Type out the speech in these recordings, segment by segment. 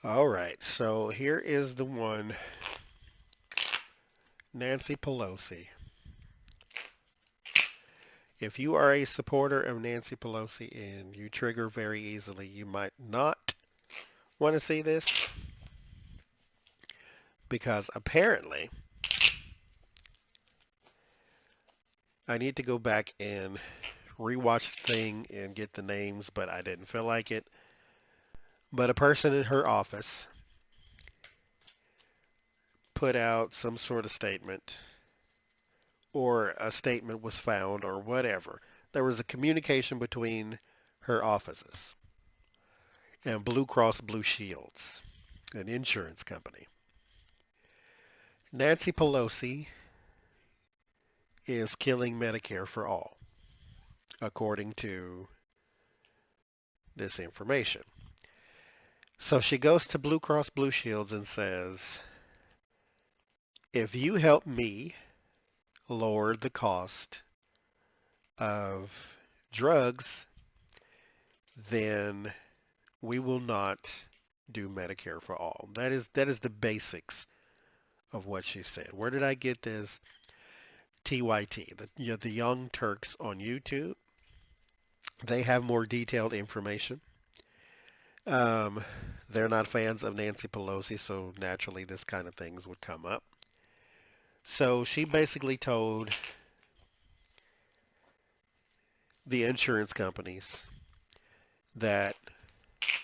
All right, so here is the one, Nancy Pelosi. If you are a supporter of Nancy Pelosi and you trigger very easily, you might not want to see this because apparently I need to go back and rewatch the thing and get the names, but I didn't feel like it. But a person in her office put out some sort of statement, or a statement was found, or whatever. There was a communication between her offices and Blue Cross Blue Shields, an insurance company. Nancy Pelosi is killing Medicare for all, according to this information. So she goes to Blue Cross Blue Shields and says, if you help me lower the cost of drugs, then we will not do Medicare for all. That is the basics of what she said. Where did I get this? TYT, the Young Turks on YouTube. They have more detailed information. Um, they're not fans of Nancy Pelosi, so naturally this kind of things would come up. So she basically told the insurance companies that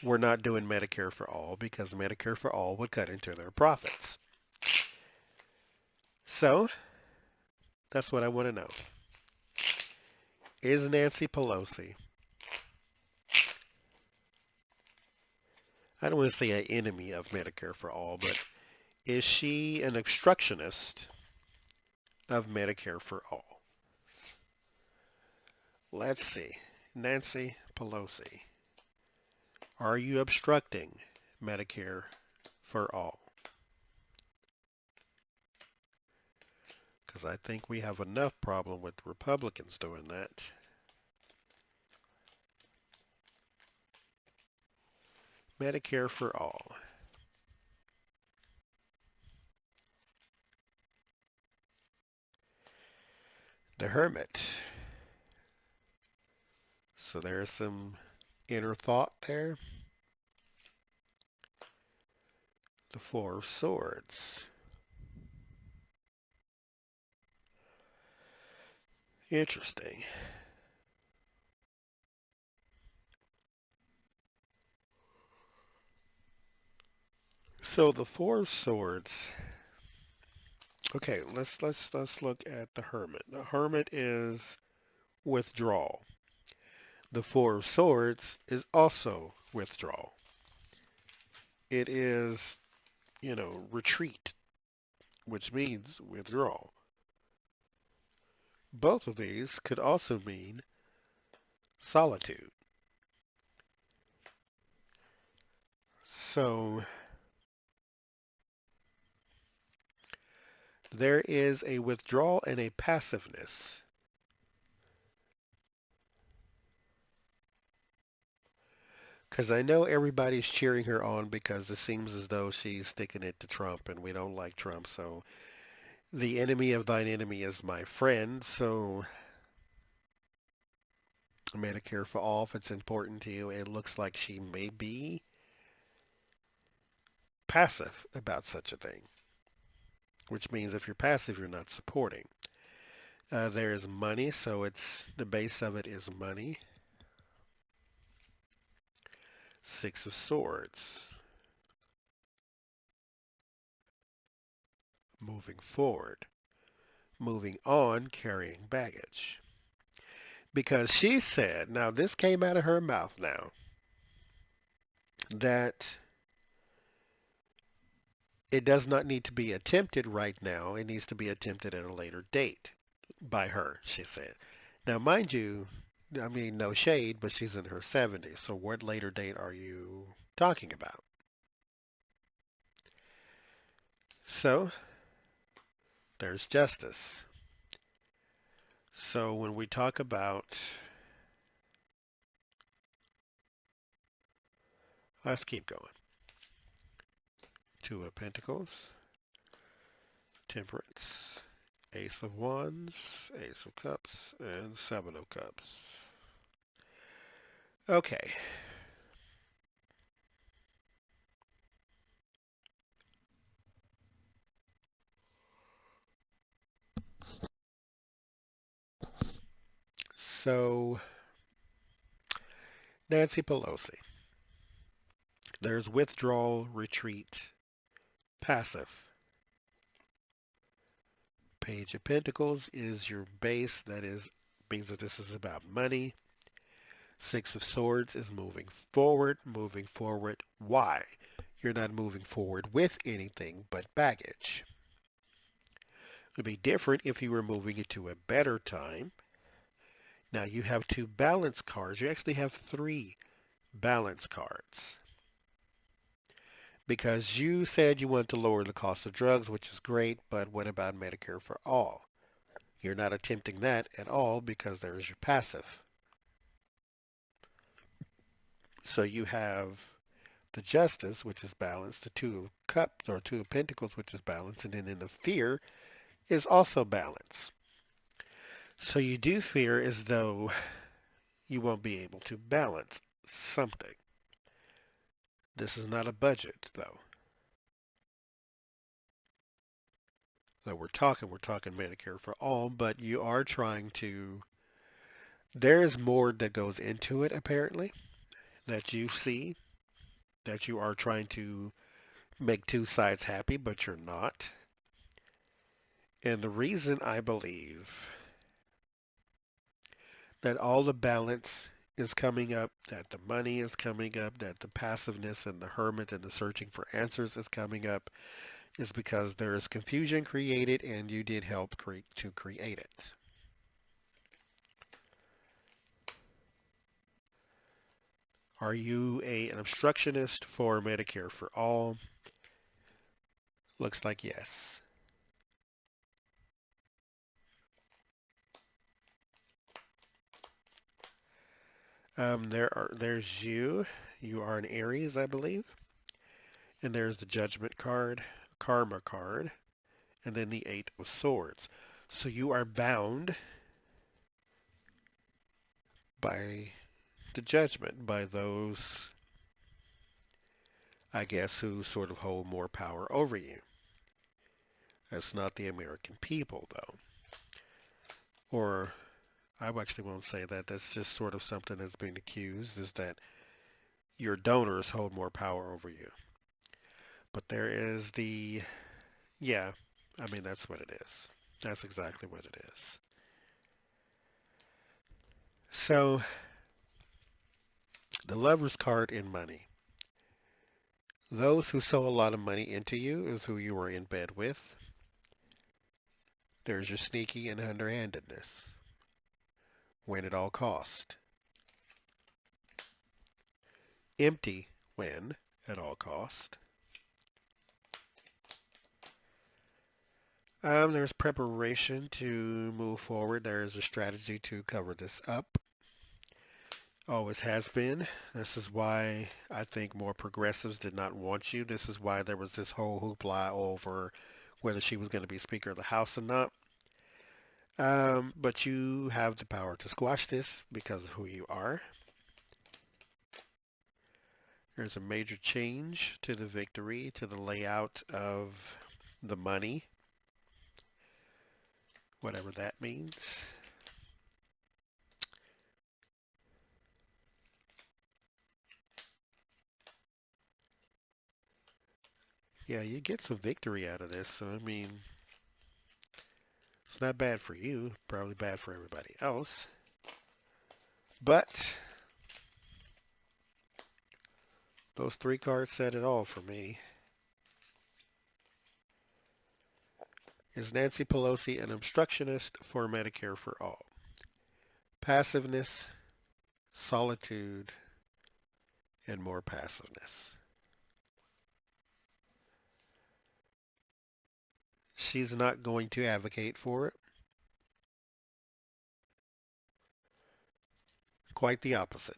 we're not doing Medicare for all because Medicare for all would cut into their profits. So that's what I want to know. Is Nancy Pelosi, I don't want to say an enemy of Medicare for all, but is she an obstructionist of Medicare for all? Let's see. Nancy Pelosi, are you obstructing Medicare for all? Because I think we have enough problem with Republicans doing that. Medicare for all. The Hermit. So there's some inner thought there. The Four of Swords. Interesting. So the Four of Swords. Okay, let's look at the Hermit. The Hermit is withdrawal. The Four of Swords is also withdrawal. It is, retreat, which means withdrawal. Both of these could also mean solitude. So there is a withdrawal and a passiveness. Because I know everybody's cheering her on because it seems as though she's sticking it to Trump and we don't like Trump. So the enemy of thine enemy is my friend. So Medicare for all, if it's important to you, it looks like she may be passive about such a thing, which means if you're passive, you're not supporting. There is money, so it's the base of it is money. Six of Swords. Moving forward. Moving on, carrying baggage. Because she said, now this came out of her mouth now, that it does not need to be attempted right now. It needs to be attempted at a later date by her, she said. Now, mind you, I mean, no shade, but she's in her 70s. So what later date are you talking about? So there's justice. So when we talk about, let's keep going. Two of Pentacles, Temperance, Ace of Wands, Ace of Cups, and Seven of Cups. Okay. So, Nancy Pelosi. There's withdrawal, retreat, passive. Page of Pentacles is your base. That is means that this is about money. Six of Swords is moving forward. Moving forward. Why? You're not moving forward with anything but baggage. It would be different if you were moving into a better time. Now you have two balance cards. You actually have three balance cards. Because you said you want to lower the cost of drugs, which is great, but what about Medicare for all? You're not attempting that at all because there's your passive. So you have the Justice, which is balanced, the Two of Cups or Two of Pentacles, which is balanced, and then in the Fear is also balanced. So you do fear as though you won't be able to balance something. This is not a budget, though. So we're talking Medicare for all, but you are trying to, there is more that goes into it, apparently, that you see, that you are trying to make two sides happy, but you're not. And the reason I believe that all the balance is coming up, that the money is coming up, that the passiveness and the hermit and the searching for answers is coming up, is because there is confusion created and you did help to create it. Are you an obstructionist for Medicare for all? Looks like yes. There's you. You are an Aries, I believe. And there's the Judgment card, Karma card, and then the Eight of Swords. So you are bound by the Judgment, by those, I guess, who sort of hold more power over you. That's not the American people, though. Or I actually won't say that. That's just sort of something that's being accused, is that your donors hold more power over you. But there is the, yeah, I mean, that's what it is. That's exactly what it is. So, the Lover's card in money. Those who sow a lot of money into you is who you are in bed with. There's your sneaky and underhandedness. Win at all cost. Empty win at all cost. There's preparation to move forward. There is a strategy to cover this up. Always has been. This is why I think more progressives did not want you. This is why there was this whole hoopla over whether she was going to be Speaker of the House or not. But you have the power to squash this because of who you are. There's a major change to the victory, to the layout of the money, whatever that means. Yeah, you get some victory out of this. So, I mean, it's not bad for you, probably bad for everybody else. But those three cards said it all for me. Is Nancy Pelosi an obstructionist for Medicare for all? Passiveness, solitude, and more passiveness. She's not going to advocate for it. Quite the opposite.